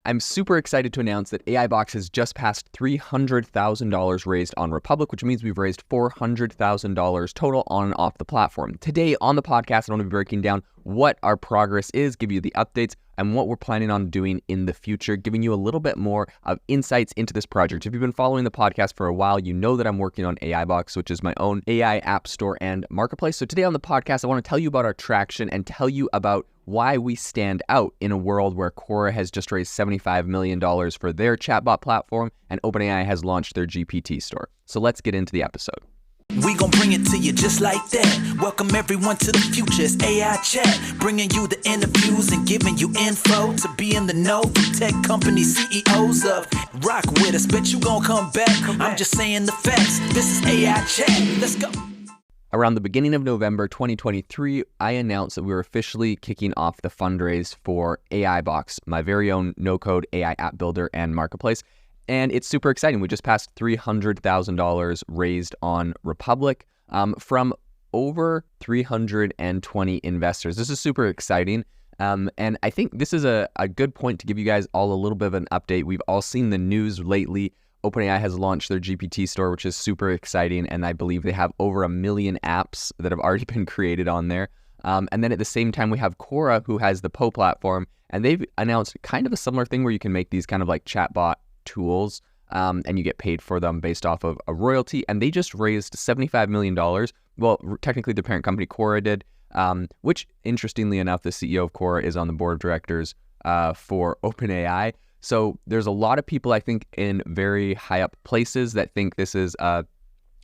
I'm super excited to announce that AI Box has just passed $300,000 raised on Republic, which means we've raised $400,000 total on and off the platform. Today on the podcast, I'm going to be breaking down what our progress is, give you the updates, and what we're planning on doing in the future, giving you a little bit more of insights into this project. If you've been following the podcast for a while, you know that I'm working on AI Box, which is my own AI app store and marketplace. So today on the podcast, I want to tell you about our traction and tell you about why we stand out in a world where Quora has just raised $75 million for their chatbot platform and OpenAI has launched their GPT store. So let's get into the episode. We gon' bring it to you just like that. Welcome everyone to the future, it's AI Chat. Bringing you the interviews and giving you info to be in the know from tech company CEOs of. Rock with us, bet you gon' come back. I'm just saying the facts. This is AI Chat. Let's go. Around the beginning of November 2023, I announced that we were officially kicking off the fundraise for AI Box, my very own no-code AI app builder and marketplace. And it's super exciting. We just passed $300,000 raised on Republic from over 320 investors. This is super exciting. And I think this is a good point to give you guys all a little bit of an update. We've all seen the news lately. OpenAI has launched their GPT store, which is super exciting. And I believe they have over 1 million apps that have already been created on there. And then at the same time, we have Quora, who has the Poe platform. And they've announced kind of a similar thing where you can make these kind of like chatbot tools and you get paid for them based off of a royalty. And they just raised $75 million. Well, technically the parent company Quora did, which interestingly enough, the CEO of Quora is on the board of directors for OpenAI. So there's a lot of people, I think, in very high up places that think this is a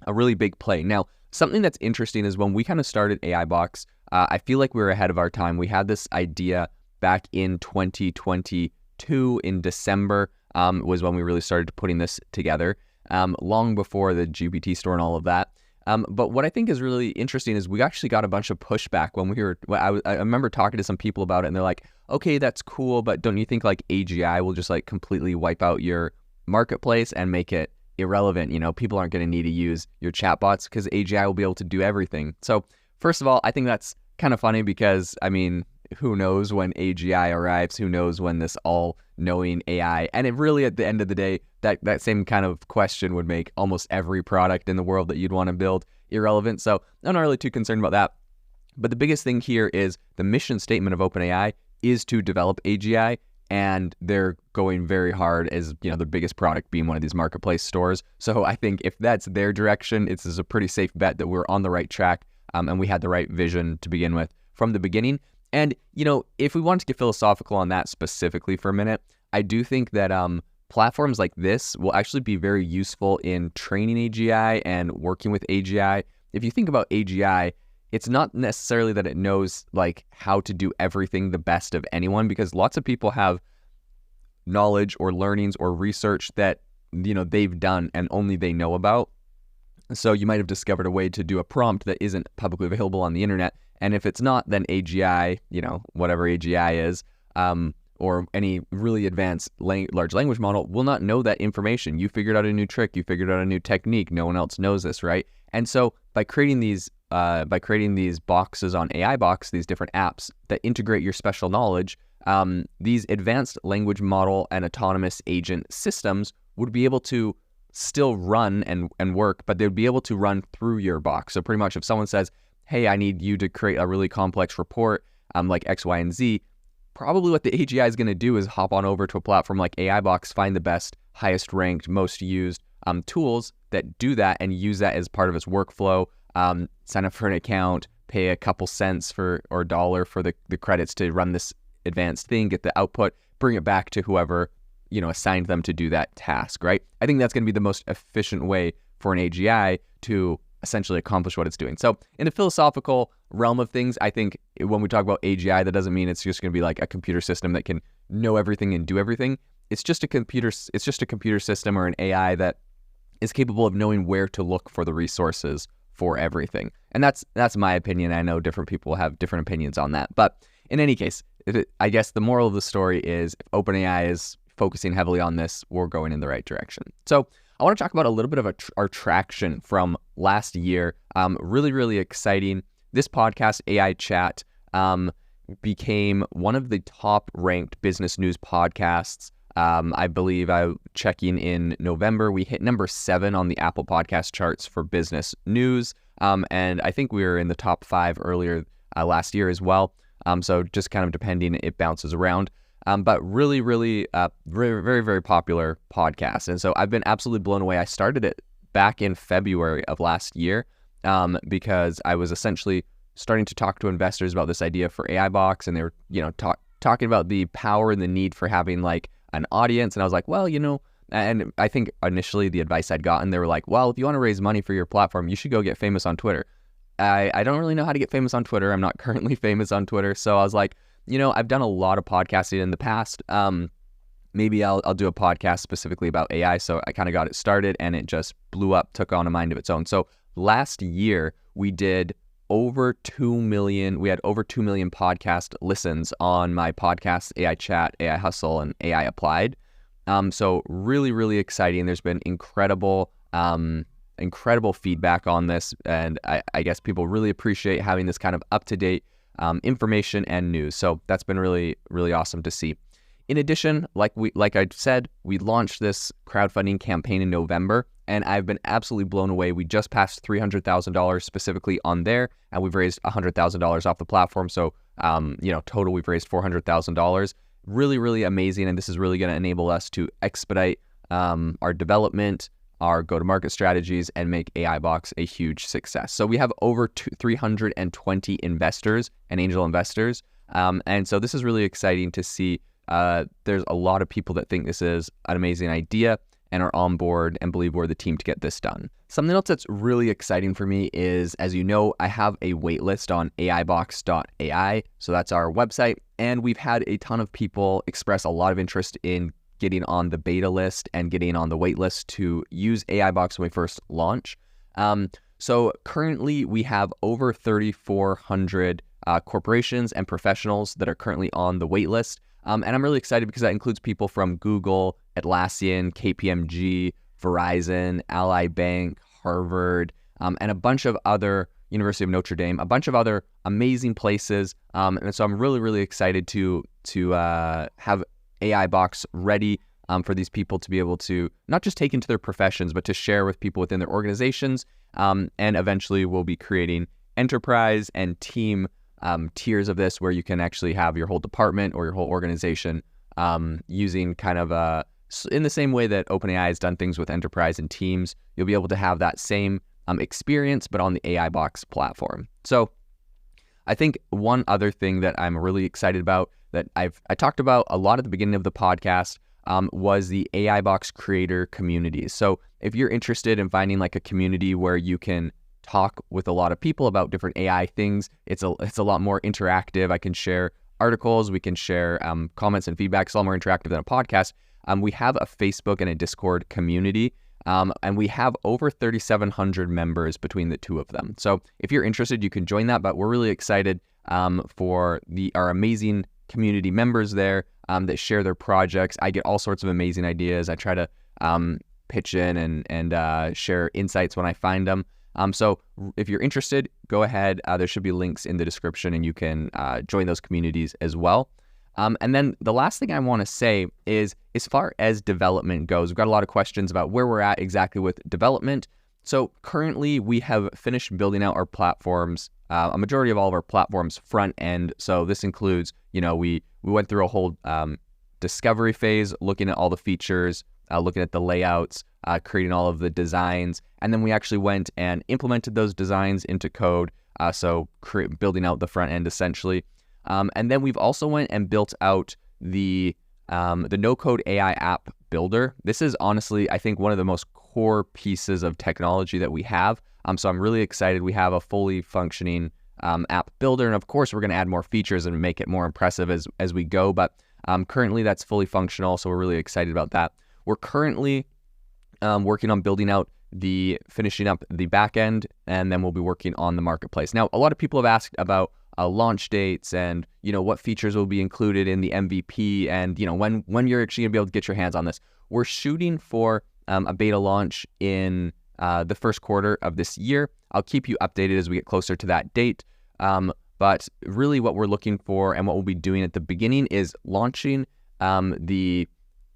really big play. Now, something that's interesting is when we kind of started AI Box, I feel like we were ahead of our time. We had this idea back in 2022 in December was when we really started putting this together, long before the GPT store and all of that. But what I think is really interesting is we actually got a bunch of pushback when we were, I remember talking to some people about it and they're like, okay, that's cool, but don't you think like AGI will just like completely wipe out your marketplace and make it irrelevant? You know, people aren't going to need to use your chatbots because AGI will be able to do everything. So first of all, I think that's kind of funny because, I mean, who knows when AGI arrives? Who knows when this all-knowing AI? And it really, at the end of the day, that same kind of question would make almost every product in the world that you'd want to build irrelevant. So I'm not really too concerned about that. But the biggest thing here is the mission statement of OpenAI is to develop AGI, and they're going very hard as, you know, the biggest product being one of these marketplace stores. So I think if that's their direction, it's a pretty safe bet that we're on the right track and we had the right vision to begin with from the beginning. And, you know, if we want to get philosophical on that specifically for a minute, I do think that platforms like this will actually be very useful in training AGI and working with AGI. If you think about AGI, it's not necessarily that it knows like how to do everything the best of anyone, because lots of people have knowledge or learnings or research that, you know, they've done and only they know about. So you might have discovered a way to do a prompt that isn't publicly available on the internet. And if it's not, then AGI, you know, whatever AGI is, or any really advanced large language model will not know that information. You figured out a new trick, you figured out a new technique. No one else knows this, right? And so by creating these boxes on AI Box, these different apps that integrate your special knowledge, these advanced language model and autonomous agent systems would be able to still run and work, but they would be able to run through your box. So pretty much if someone says, hey, I need you to create a really complex report like X, Y, and Z, probably what the AGI is going to do is hop on over to a platform like AI Box, find the best, highest ranked, most used tools that do that and use that as part of its workflow, sign up for an account, pay a couple cents or a dollar for the credits to run this advanced thing, get the output, bring it back to whoever, you know, assigned them to do that task, right? I think that's going to be the most efficient way for an AGI to essentially accomplish what it's doing. So in the philosophical realm of things, I think when we talk about AGI, that doesn't mean it's just going to be like a computer system that can know everything and do everything. It's just a computer system or an AI that is capable of knowing where to look for the resources for everything. And that's my opinion. I know different people have different opinions on that. But in any case, I guess the moral of the story is if OpenAI is focusing heavily on this, we're going in the right direction. So I want to talk about a little bit of our traction from last year. Really, really exciting. This podcast, AI Chat, became one of the top ranked business news podcasts I believe checking in November, we hit number 7 on the Apple podcast charts for business news. And I think we were in the top 5 earlier last year as well. So just kind of depending, it bounces around. But really, really, very, very, very popular podcast. And so I've been absolutely blown away. I started it back in February of last year because I was essentially starting to talk to investors about this idea for AI Box, and they were, talking about the power and the need for having like an audience. And I was like, well, and I think initially the advice I'd gotten, they were like, well, if you want to raise money for your platform, you should go get famous on Twitter. I don't really know how to get famous on Twitter. I'm not currently famous on Twitter. So I was like, I've done a lot of podcasting in the past. Maybe I'll do a podcast specifically about AI. So I kind of got it started and it just blew up, took on a mind of its own. So last year we did over 2 million. We had over 2 million podcast listens on my podcast, AI Chat, AI Hustle, and AI Applied. So really, really exciting. There's been incredible feedback on this. And I guess people really appreciate having this kind of up-to-date information and news. So that's been really, really awesome to see. In addition, like I said, we launched this crowdfunding campaign in November, and I've been absolutely blown away. We just passed $300,000 specifically on there, and we've raised $100,000 off the platform. So, total we've raised $400,000. Really, really amazing, and this is really going to enable us to expedite our development, our go-to-market strategies, and make AI Box a huge success. So we have over 320 investors and angel investors, and so this is really exciting to see. There's a lot of people that think this is an amazing idea and are on board and believe we're the team to get this done. Something else that's really exciting for me is, as you know, I have a waitlist on AIbox.ai. So that's our website. And we've had a ton of people express a lot of interest in getting on the beta list and getting on the waitlist to use AI Box when we first launch. So currently we have over 3,400 corporations and professionals that are currently on the waitlist. And I'm really excited because that includes people from Google, Atlassian, KPMG, Verizon, Ally Bank, Harvard, and a bunch of other, University of Notre Dame, a bunch of other amazing places. And so I'm really, really excited to have AI Box ready for these people to be able to not just take into their professions, but to share with people within their organizations. And eventually we'll be creating enterprise and team tiers of this, where you can actually have your whole department or your whole organization using kind of in the same way that OpenAI has done things with enterprise and teams. You'll be able to have that same experience, but on the AI Box platform. So I think one other thing that I'm really excited about that I talked about a lot at the beginning of the podcast was the AI Box creator community. So if you're interested in finding like a community where you can talk with a lot of people about different AI things, it's a lot more interactive. I can share articles, we can share comments and feedback. It's a lot more interactive than a podcast. We have a Facebook and a Discord community, and we have over 3,700 members between the two of them. So if you're interested, you can join that. But we're really excited for our amazing community members there that share their projects. I get all sorts of amazing ideas. I try to pitch in and share insights when I find them. So if you're interested, go ahead. There should be links in the description, and you can join those communities as well. And then the last thing I want to say is, as far as development goes, we've got a lot of questions about where we're at exactly with development. So currently we have finished building out our platforms, a majority of all of our platforms front end. So this includes, we went through a whole discovery phase, looking at all the features, looking at the layouts, creating all of the designs. And then we actually went and implemented those designs into code. So building out the front end essentially. And then we've also went and built out the no-code AI app builder. This is honestly, I think, one of the most core pieces of technology that we have. So I'm really excited. We have a fully functioning app builder. And of course, we're going to add more features and make it more impressive as we go. But currently that's fully functional. So we're really excited about that. We're currently working on finishing up the back end, and then we'll be working on the marketplace. Now, a lot of people have asked about launch dates and, what features will be included in the MVP and, when you're actually gonna be able to get your hands on this. We're shooting for a beta launch in the first quarter of this year. I'll keep you updated as we get closer to that date. But really what we're looking for and what we'll be doing at the beginning is launching the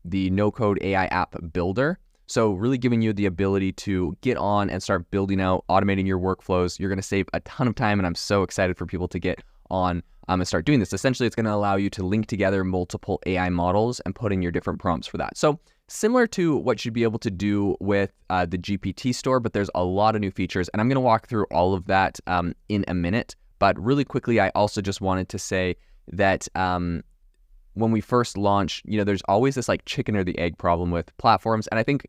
the no-code AI app builder. So really giving you the ability to get on and start building out, automating your workflows. You're going to save a ton of time, and I'm so excited for people to get on and start doing this. Essentially, it's going to allow you to link together multiple AI models and put in your different prompts for that. So similar to what you'd be able to do with the GPT store, but there's a lot of new features, and I'm going to walk through all of that in a minute. But really quickly, I also just wanted to say that when we first launched, there's always this like chicken or the egg problem with platforms, and I think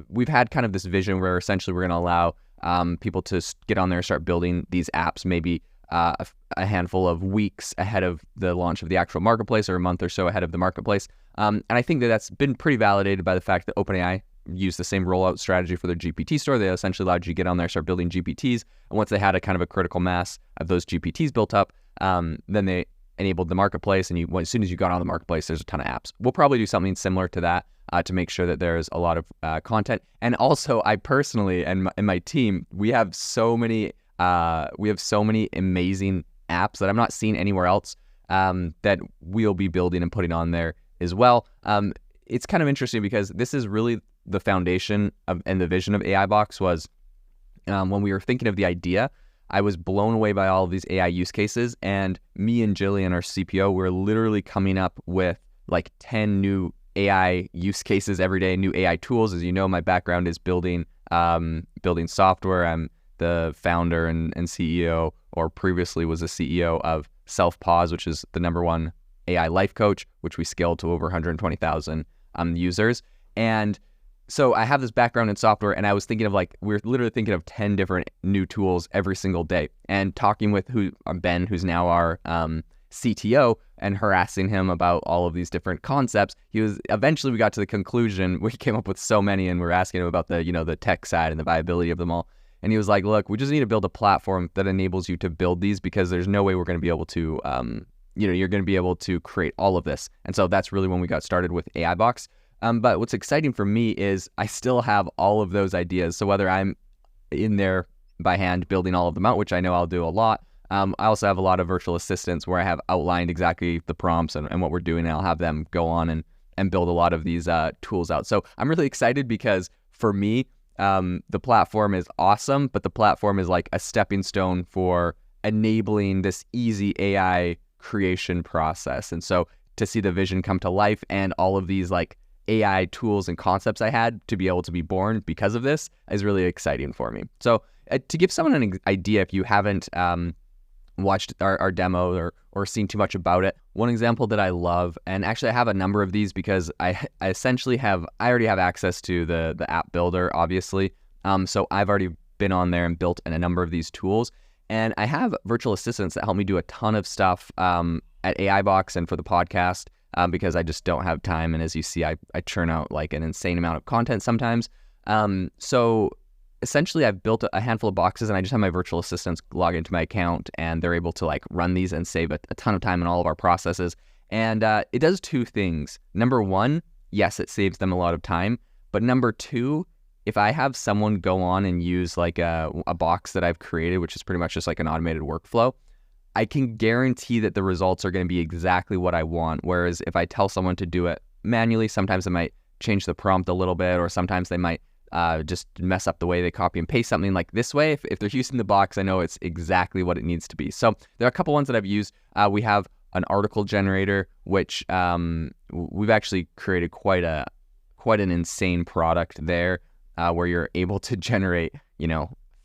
we've had kind of this vision where essentially we're going to allow people to get on there and start building these apps maybe a handful of weeks ahead of the launch of the actual marketplace, or a month or so ahead of the marketplace. And I think that that's been pretty validated by the fact that OpenAI used the same rollout strategy for their GPT store. They essentially allowed you to get on there, start building GPTs, and once they had a kind of a critical mass of those GPTs built up, then they enabled the marketplace, and as soon as you got on the marketplace, there's a ton of apps. We'll probably do something similar to that to make sure that there's a lot of content. And also, I personally and my team, we have so many amazing apps that I'm not seeing anywhere else that we'll be building and putting on there as well. It's kind of interesting because this is really the foundation of and the vision of AI Box was when we were thinking of the idea. I was blown away by all of these AI use cases, and me and Jillian, our CPO, we're literally coming up with like 10 new AI use cases every day, new AI tools. As you know, my background is building software. I'm the founder and CEO, or previously was a CEO of Self-Pause, which is the #1 AI life coach, which we scaled to over 120,000 users. And so I have this background in software, and I was thinking of we're literally thinking of 10 different new tools every single day, and talking with Ben, who's now our CTO, and harassing him about all of these different concepts. Eventually we got to the conclusion, we came up with so many, and we're asking him about the tech side and the viability of them all. And he was like, look, we just need to build a platform that enables you to build these, because there's no way we're going to be able to, you're going to be able to create all of this. And so that's really when we got started with AI Box. But what's exciting for me is I still have all of those ideas. So whether I'm in there by hand building all of them out, which I know I'll do a lot, I also have a lot of virtual assistants where I have outlined exactly the prompts and what we're doing, and I'll have them go on and build a lot of these tools out. So I'm really excited because for me, the platform is awesome, but the platform is like a stepping stone for enabling this easy AI creation process. And so to see the vision come to life and all of these like AI tools and concepts I had to be able to be born because of this is really exciting for me. So to give someone an idea, if you haven't watched our demo or seen too much about it, one example that I love, and actually I have a number of these because I already have access to the app builder, obviously. So I've already been on there and built a number of these tools, and I have virtual assistants that help me do a ton of stuff at AI Box and for the podcast. Because I just don't have time. And as you see, I churn out like an insane amount of content sometimes. So essentially I've built a handful of boxes, and I just have my virtual assistants log into my account, and they're able to like run these and save a ton of time in all of our processes. And it does two things. Number one, yes, it saves them a lot of time. But number two, if I have someone go on and use like a box that I've created, which is pretty much just like an automated workflow, I can guarantee that the results are going to be exactly what I want. Whereas if I tell someone to do it manually, sometimes I might change the prompt a little bit, or sometimes they might just mess up the way they copy and paste something. Like this way, if they're using the box, I know it's exactly what it needs to be. So there are a couple ones that I've used. We have an article generator, which we've actually created quite an insane product there, where you're able to generate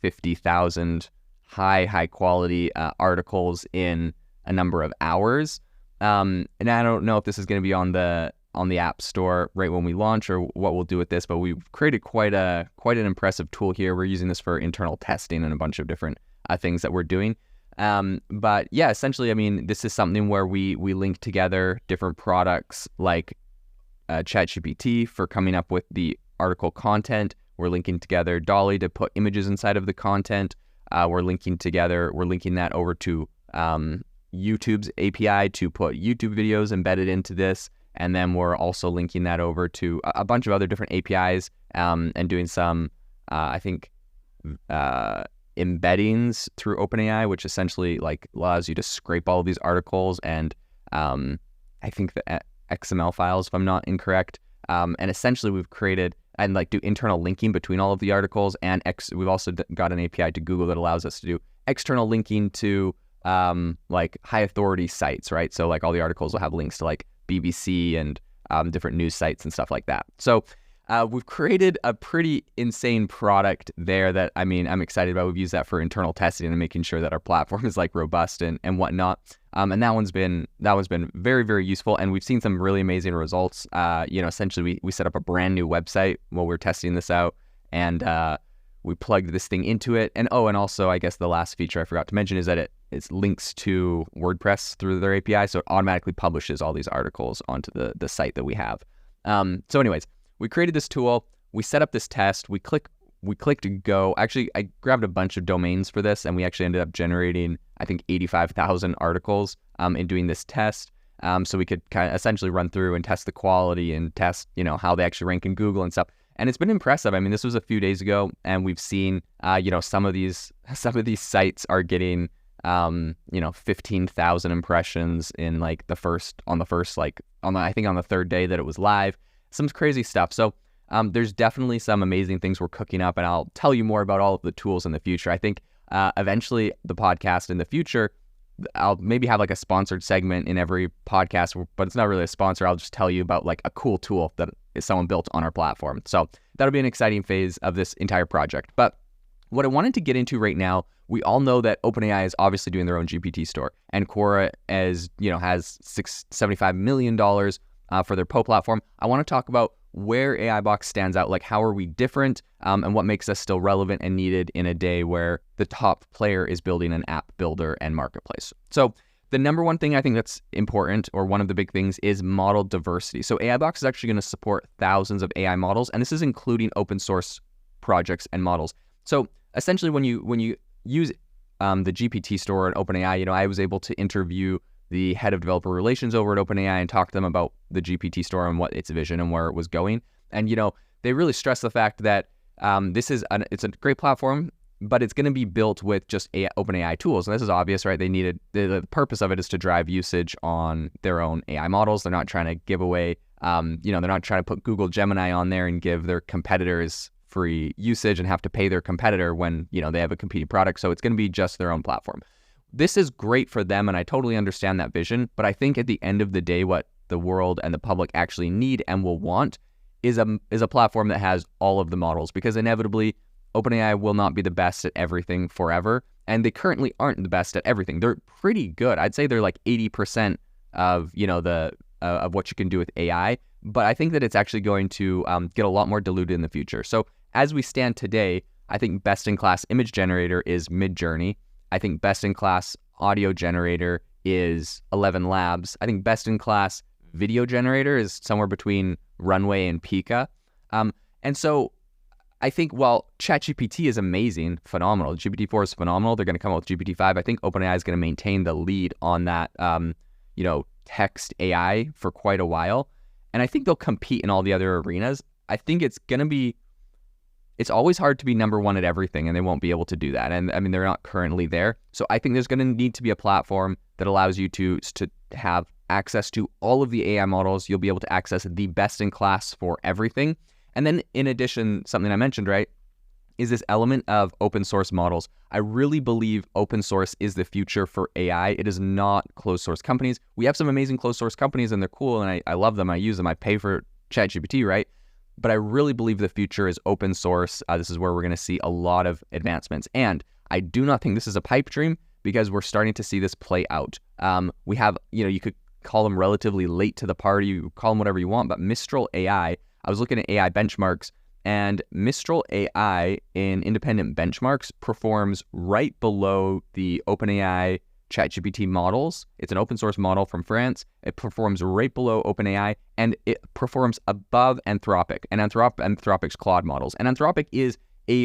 50,000 high quality articles in a number of hours. And I don't know if this is going to be on the App Store right when we launch, or what we'll do with this, but we've created quite an impressive tool here. We're using this for internal testing and a bunch of different things that we're doing. But yeah, essentially, I mean, this is something where we link together different products like ChatGPT for coming up with the article content. We're linking together Dolly to put images inside of the content. We're linking that over to YouTube's API to put YouTube videos embedded into this. And then we're also linking that over to a bunch of other different APIs and doing some, embeddings through OpenAI, which essentially like allows you to scrape all of these articles. And I think that XML files, if I'm not incorrect. And essentially we've created and like do internal linking between all of the articles, and we've also got an API to Google that allows us to do external linking to like high authority sites, right? So like all the articles will have links to like BBC and different news sites and stuff like that. So we've created a pretty insane product there that, I mean, I'm excited about. We've used that for internal testing and making sure that our platform is like robust and whatnot. And that one's been very, very useful. And we've seen some really amazing results. Essentially we set up a brand new website while we're testing this out, and we plugged this thing into it. And also I guess the last feature I forgot to mention is that it links to WordPress through their API. So it automatically publishes all these articles onto the site that we have. So anyways, we created this tool, we set up this test, we clicked go. Actually, I grabbed a bunch of domains for this, and we actually ended up generating, I think, 85,000 articles in doing this test. So we could kind of essentially run through and test the quality and test, how they actually rank in Google and stuff. And it's been impressive. I mean, this was a few days ago, and we've seen, some of these sites are getting, 15,000 impressions in like on the third day that it was live. Some crazy stuff. So there's definitely some amazing things we're cooking up, and I'll tell you more about all of the tools in the future. I think eventually the podcast in the future, I'll maybe have like a sponsored segment in every podcast, but it's not really a sponsor. I'll just tell you about like a cool tool that someone built on our platform. So that'll be an exciting phase of this entire project. But what I wanted to get into right now, we all know that OpenAI is obviously doing their own GPT store, and Quora has $75 million for their Poe platform. I want to talk about where AI Box stands out, like how are we different, and what makes us still relevant and needed in a day where the top player is building an app builder and marketplace. So the number one thing I think that's important, or one of the big things, is model diversity. So AI Box is actually going to support thousands of AI models, and this is including open source projects and models. So essentially when you use the GPT store at OpenAI, I was able to interview the head of developer relations over at OpenAI and talk to them about the GPT store and what its vision and where it was going. And, they really stress the fact that it's a great platform, but it's going to be built with just OpenAI tools. And this is obvious, right? The purpose of it is to drive usage on their own AI models. They're not trying to give away, they're not trying to put Google Gemini on there and give their competitors free usage and have to pay their competitor when, they have a competing product. So it's going to be just their own platform. This is great for them, and I totally understand that vision, but I think at the end of the day, what the world and the public actually need and will want is a platform that has all of the models, because inevitably OpenAI will not be the best at everything forever, and they currently aren't the best at everything. They're pretty good. I'd say they're like 80% of of what you can do with AI, but I think that it's actually going to get a lot more diluted in the future. So as we stand today, I think best-in-class image generator is Midjourney. I think best-in-class audio generator is 11 Labs. I think best-in-class video generator is somewhere between Runway and Pika. And so I think while ChatGPT is amazing, phenomenal, GPT-4 is phenomenal, they're going to come out with GPT-5. I think OpenAI is going to maintain the lead on that, text AI for quite a while. And I think they'll compete in all the other arenas. I think it's always hard to be number one at everything, and they won't be able to do that. And I mean, they're not currently there. So I think there's going to need to be a platform that allows you to have access to all of the AI models. You'll be able to access the best in class for everything. And then in addition, something I mentioned, right, is this element of open source models. I really believe open source is the future for AI. It is not closed source companies. We have some amazing closed source companies, and they're cool, and I love them. I use them. I pay for ChatGPT, right? But I really believe the future is open source. This is where we're going to see a lot of advancements. And I do not think this is a pipe dream, because we're starting to see this play out. We have, you could call them relatively late to the party, you call them whatever you want, but Mistral AI, I was looking at AI benchmarks, and Mistral AI in independent benchmarks performs right below the OpenAI ChatGPT models. It's an open source model from France. It performs right below OpenAI, and it performs above Anthropic and Anthropic's Claude models. And Anthropic is a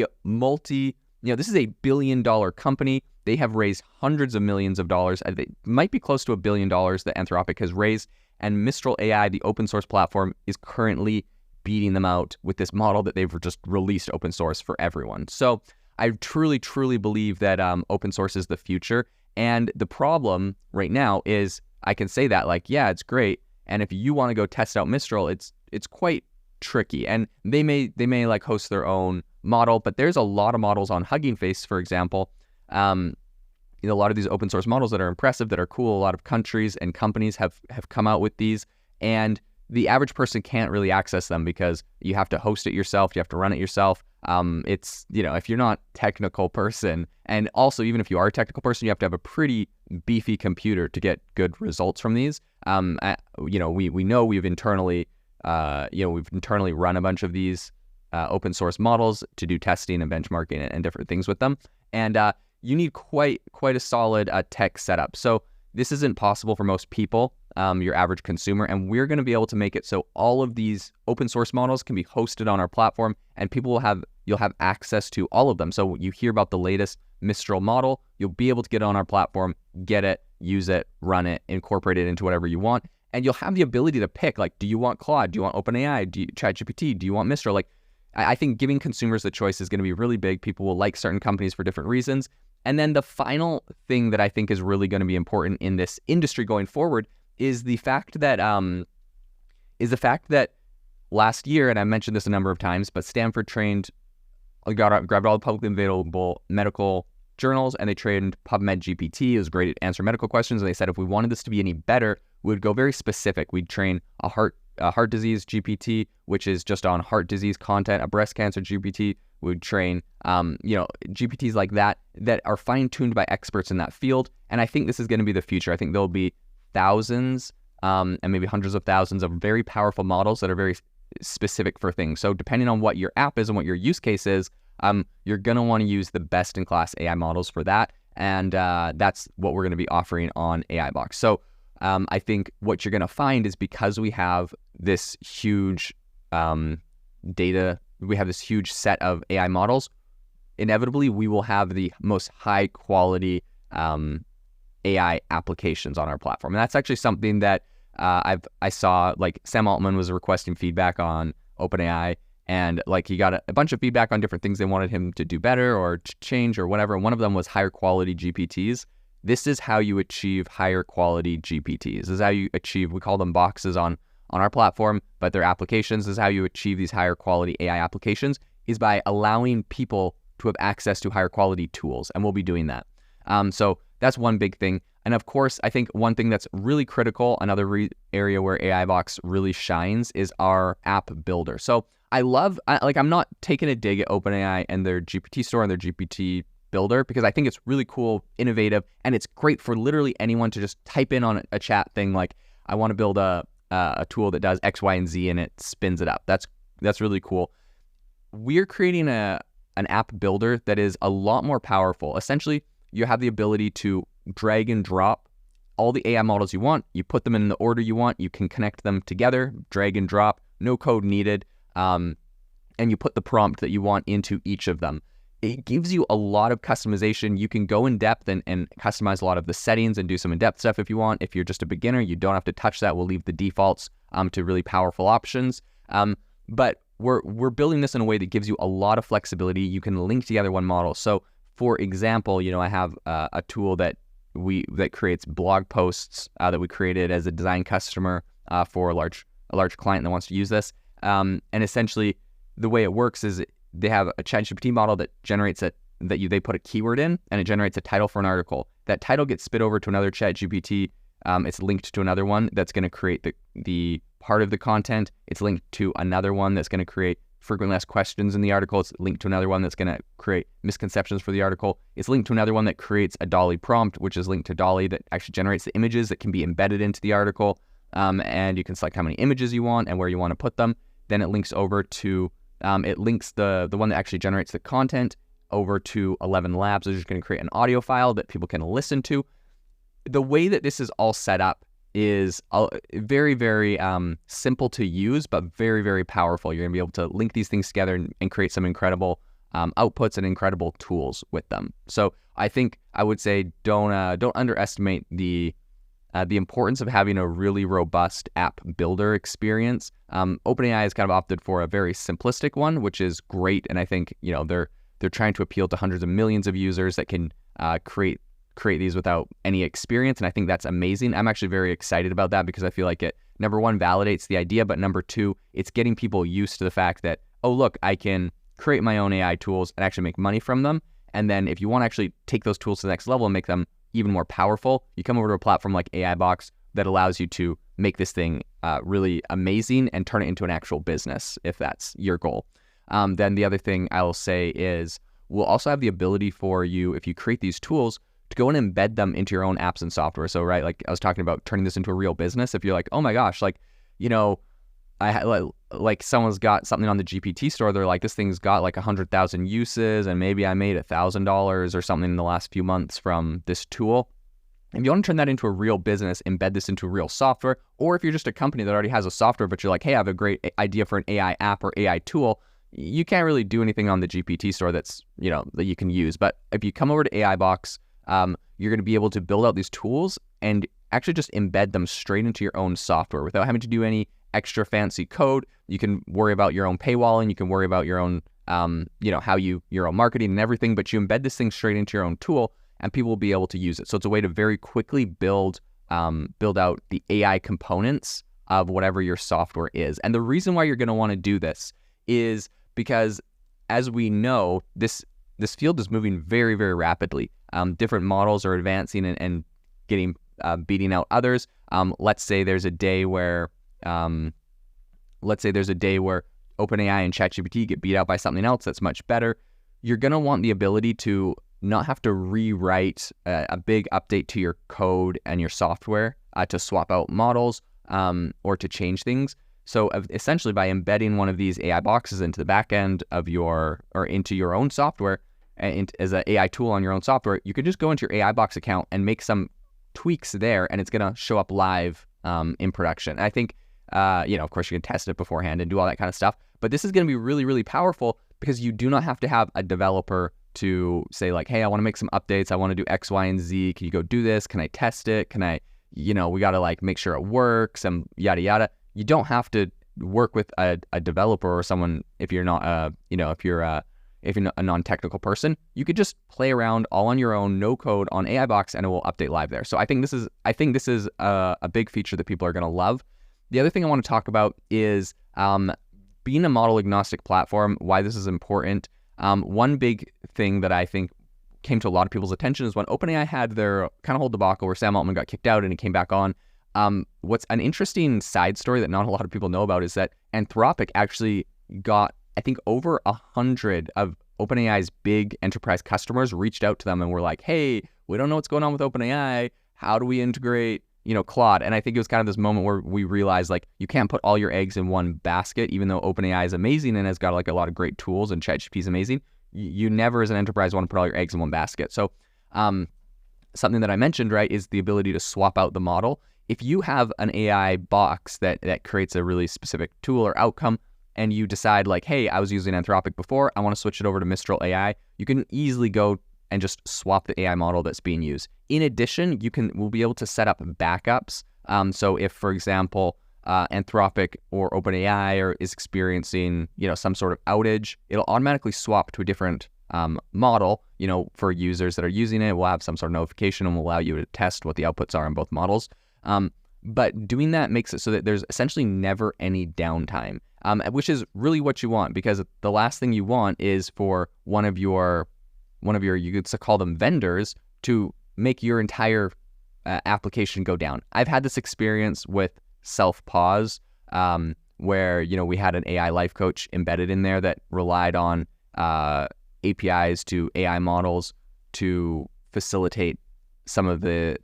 this is a $1 billion company. They have raised hundreds of millions of dollars. It might be close to $1 billion that Anthropic has raised. And Mistral AI, the open source platform, is currently beating them out with this model that they've just released open source for everyone. So I truly, truly believe that open source is the future. And the problem right now is I can say that, like, yeah, it's great. And if you want to go test out Mistral, it's quite tricky. And they may like host their own model, but there's a lot of models on Hugging Face, for example. A lot of these open source models that are impressive, that are cool. A lot of countries and companies have come out with these, and the average person can't really access them because you have to host it yourself, you have to run it yourself. It's, if you're not a technical person, and also even if you are a technical person, you have to have a pretty beefy computer to get good results from these. We know we've internally run a bunch of these open source models to do testing and benchmarking and different things with them. And you need quite a solid tech setup. So this isn't possible for most people, your average consumer, and we're going to be able to make it so all of these open source models can be hosted on our platform, and you'll have access to all of them. So you hear about the latest Mistral model, you'll be able to get on our platform, get it, use it, run it, incorporate it into whatever you want, and you'll have the ability to pick, like, do you want Claude? Do you want OpenAI? Do you ChatGPT? Do you want Mistral? Like, I think giving consumers the choice is going to be really big. People will like certain companies for different reasons. And then the final thing that I think is really going to be important in this industry going forward is the fact that last year, and I mentioned this a number of times, but Stanford grabbed all the publicly available medical journals and they trained PubMed GPT. It was great to answer medical questions. And they said if we wanted this to be any better, we would go very specific. We'd train a heart disease GPT, which is just on heart disease content, a breast cancer GPT. Would train, GPTs like that are fine-tuned by experts in that field. And I think this is going to be the future. I think there'll be thousands and maybe hundreds of thousands of very powerful models that are very specific for things. So depending on what your app is and what your use case is, you're going to want to use the best-in-class AI models for that. And that's what we're going to be offering on AI Box. So I think what you're going to find is because we have this huge data, we have this huge set of AI models, inevitably we will have the most high quality AI applications on our platform. And that's actually something that I saw, like Sam Altman was requesting feedback on OpenAI, and like he got a bunch of feedback on different things they wanted him to do better or to change or whatever. And one of them was higher quality GPTs. This is how you achieve higher quality GPTs. This is how you achieve, we call them boxes on our platform, but they're applications. This is how you achieve these higher quality AI applications, is by allowing people to have access to higher quality tools. And we'll be doing that. So that's one big thing. And of course, I think one thing that's really critical, another area where AI Box really shines, is our app builder. So I'm not taking a dig at OpenAI and their GPT store and their GPT builder, because I think it's really cool, innovative, and it's great for literally anyone to just type in on a chat thing like, I want to build a tool that does X, Y, and Z, and it spins it up. That's really cool. We're creating an app builder that is a lot more powerful. Essentially, you have the ability to drag and drop all the AI models you want. You put them in the order you want. You can connect them together, drag and drop, no code needed, and you put the prompt that you want into each of them. It gives you a lot of customization. You can go in depth and customize a lot of the settings and do some in-depth stuff if you want. If you're just a beginner, you don't have to touch that. We'll leave the defaults to really powerful options. But we're building this in a way that gives you a lot of flexibility. You can link together one model. So for example, I have a tool that creates blog posts that we created as a design customer for a large client that wants to use this. And essentially, the way it works is they have a ChatGPT model that generates they put a keyword in, and it generates a title for an article. That title gets spit over to another ChatGPT. It's linked to another one that's going to create the part of the content. It's linked to another one that's going to create frequently asked questions in the article. It's linked to another one that's going to create misconceptions for the article. It's linked to another one that creates a DALL-E prompt, which is linked to DALL-E that actually generates the images that can be embedded into the article. And you can select how many images you want and where you want to put them. Then it links over to it links the one that actually generates the content over to 11 Labs, which is going to create an audio file that people can listen to. The way that this is all set up is very, very simple to use, but very, very powerful. You're going to be able to link these things together and create some incredible outputs and incredible tools with them. So I think I would say don't underestimate the importance of having a really robust app builder experience. OpenAI has kind of opted for a very simplistic one, which is great. And I think, they're trying to appeal to hundreds of millions of users that can create these without any experience. And I think that's amazing. I'm actually very excited about that because I feel like it number one, validates the idea, but number two, it's getting people used to the fact that, oh, look, I can create my own AI tools and actually make money from them. And then if you want to actually take those tools to the next level and make them even more powerful, you come over to a platform like AI Box that allows you to make this thing really amazing and turn it into an actual business, if that's your goal. Then the other thing I will say is we'll also have the ability for you, if you create these tools, to go and embed them into your own apps and software. So, right, like I was talking about turning this into a real business. If you're like, oh my gosh, like, you know, like someone's got something on the GPT store, they're like, this thing's got like 100,000 uses and maybe I made $1,000 or something in the last few months from this tool. If you want to turn that into a real business, embed this into real software, or if you're just a company that already has a software, but you're like, hey, I have a great idea for an AI app or AI tool, you can't really do anything on the GPT store that's, you know, that you can use. But if you come over to AI Box, you're going to be able to build out these tools and actually just embed them straight into your own software without having to do any extra fancy code. You can worry about your own paywalling, you can worry about your own, you know, your own marketing and everything, but you embed this thing straight into your own tool and people will be able to use it. So it's a way to very quickly build out the AI components of whatever your software is. And the reason why you're going to want to do this is because, as we know, this field is moving very, very rapidly. Different models are advancing and getting beating out others. Let's say there's a day where OpenAI and ChatGPT get beat out by something else that's much better. You're going to want the ability to not have to rewrite a big update to your code and your software to swap out models or to change things. So essentially, by embedding one of these AI boxes into the back end of into your own software as an AI tool on your own software, you could just go into your AI box account and make some tweaks there, and it's going to show up live in production. And I think, of course, you can test it beforehand and do all that kind of stuff. But this is going to be really, really powerful because you do not have to have a developer to say like, hey, I want to make some updates. I want to do X, Y, and Z. Can you go do this? Can I test it? Can I, we got to like make sure it works and yada, yada. You don't have to work with a developer or someone if you're not, if you're a non-technical person. You could just play around all on your own, no code on AI Box, and it will update live there. So I think this is a big feature that people are going to love. The other thing I want to talk about is being a model-agnostic platform, why this is important. One big thing that I think came to a lot of people's attention is when OpenAI had their kind of whole debacle where Sam Altman got kicked out and he came back on. What's an interesting side story that not a lot of people know about is that Anthropic actually got, I think, over 100 of OpenAI's big enterprise customers reached out to them and were like, hey, we don't know what's going on with OpenAI. How do we integrate, Claude? And I think it was kind of this moment where we realized, like, you can't put all your eggs in one basket, even though OpenAI is amazing and has got like a lot of great tools and ChatGPT is amazing. You never as an enterprise want to put all your eggs in one basket. So something that I mentioned, right, is the ability to swap out the model. If you have an AI box that creates a really specific tool or outcome, and you decide like, hey, I was using Anthropic before, I want to switch it over to Mistral AI, you can easily go and just swap the AI model that's being used. In addition, we'll be able to set up backups. So if, for example, Anthropic or OpenAI is experiencing, some sort of outage, it'll automatically swap to a different model. For users that are using it, we'll have some sort of notification and will allow you to test what the outputs are on both models. But doing that makes it so that there's essentially never any downtime, which is really what you want, because the last thing you want is for one of your, you could call them vendors, to make your entire application go down. I've had this experience with Self-Pause, where, we had an AI life coach embedded in there that relied on APIs to AI models to facilitate some of the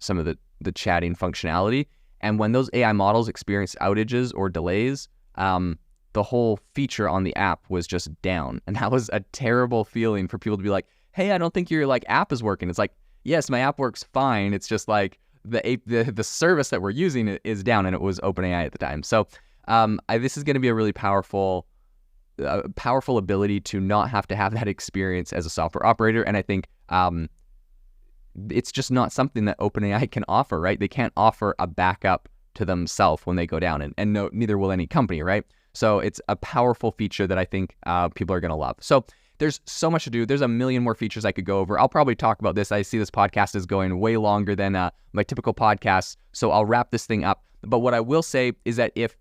chatting functionality. And when those AI models experienced outages or delays, the whole feature on the app was just down. And that was a terrible feeling for people to be like, hey, I don't think your app is working. It's like, yes, my app works fine. It's just like the service that we're using is down, and it was OpenAI at the time. So this is going to be a really powerful ability to not have to have that experience as a software operator. And I think it's just not something that OpenAI can offer, right? They can't offer a backup to themselves when they go down, and no, neither will any company, right? So it's a powerful feature that I think people are going to love. So there's so much to do. There's a million more features I could go over. I'll probably talk about this. I see this podcast is going way longer than my typical podcast, so I'll wrap this thing up. But what I will say is that if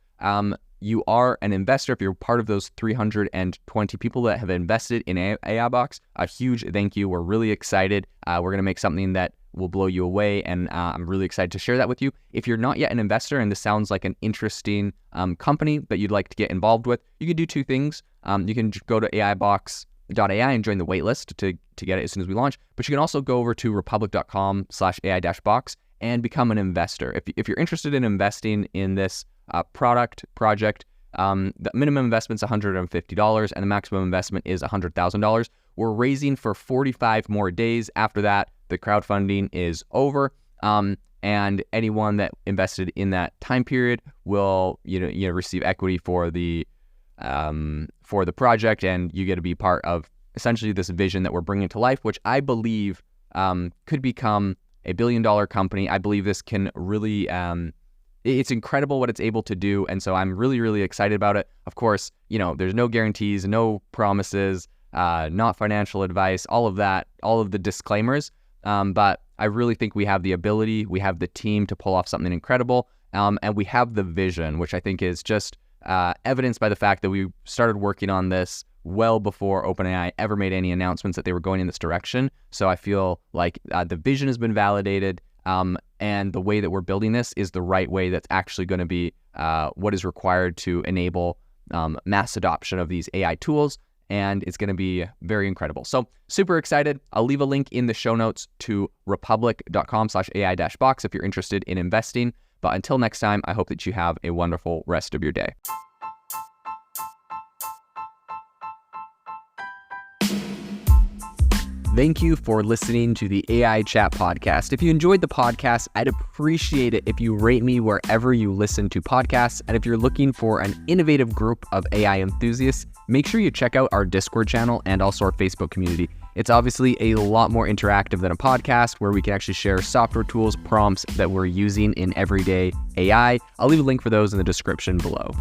you are an investor, if you're part of those 320 people that have invested in AI Box, a huge thank you. We're really excited. We're going to make something that will blow you away, and I'm really excited to share that with you. If you're not yet an investor and this sounds like an interesting company that you'd like to get involved with, you can do two things. You can go to AIbox.ai and join the waitlist to get it as soon as we launch, but you can also go over to republic.com/AI-box and become an investor. If you're interested in investing in this project, the minimum investment is $150 and the maximum investment is $100,000. We're raising for 45 more days. After that, the crowdfunding is over, and anyone that invested in that time period will receive equity for the project, and you get to be part of essentially this vision that we're bringing to life, which I believe could become a billion-dollar company. I believe this can really it's incredible what it's able to do, and so I'm really, really excited about it. Of course, there's no guarantees, no promises, not financial advice, all of that, all of the disclaimers, but I really think we have the ability, we have the team to pull off something incredible, and we have the vision, which I think is just evidenced by the fact that we started working on this well before OpenAI ever made any announcements that they were going in this direction. So I feel like the vision has been validated, and the way that we're building this is the right way that's actually going to be what is required to enable mass adoption of these AI tools, and it's going to be very incredible. So super excited. I'll leave a link in the show notes to republic.com/AI-box if you're interested in investing. But until next time, I hope that you have a wonderful rest of your day. Thank you for listening to the AI Chat Podcast. If you enjoyed the podcast, I'd appreciate it if you rate me wherever you listen to podcasts. And if you're looking for an innovative group of AI enthusiasts, make sure you check out our Discord channel and also our Facebook community. It's obviously a lot more interactive than a podcast, where we can actually share software tools, prompts that we're using in everyday AI. I'll leave a link for those in the description below.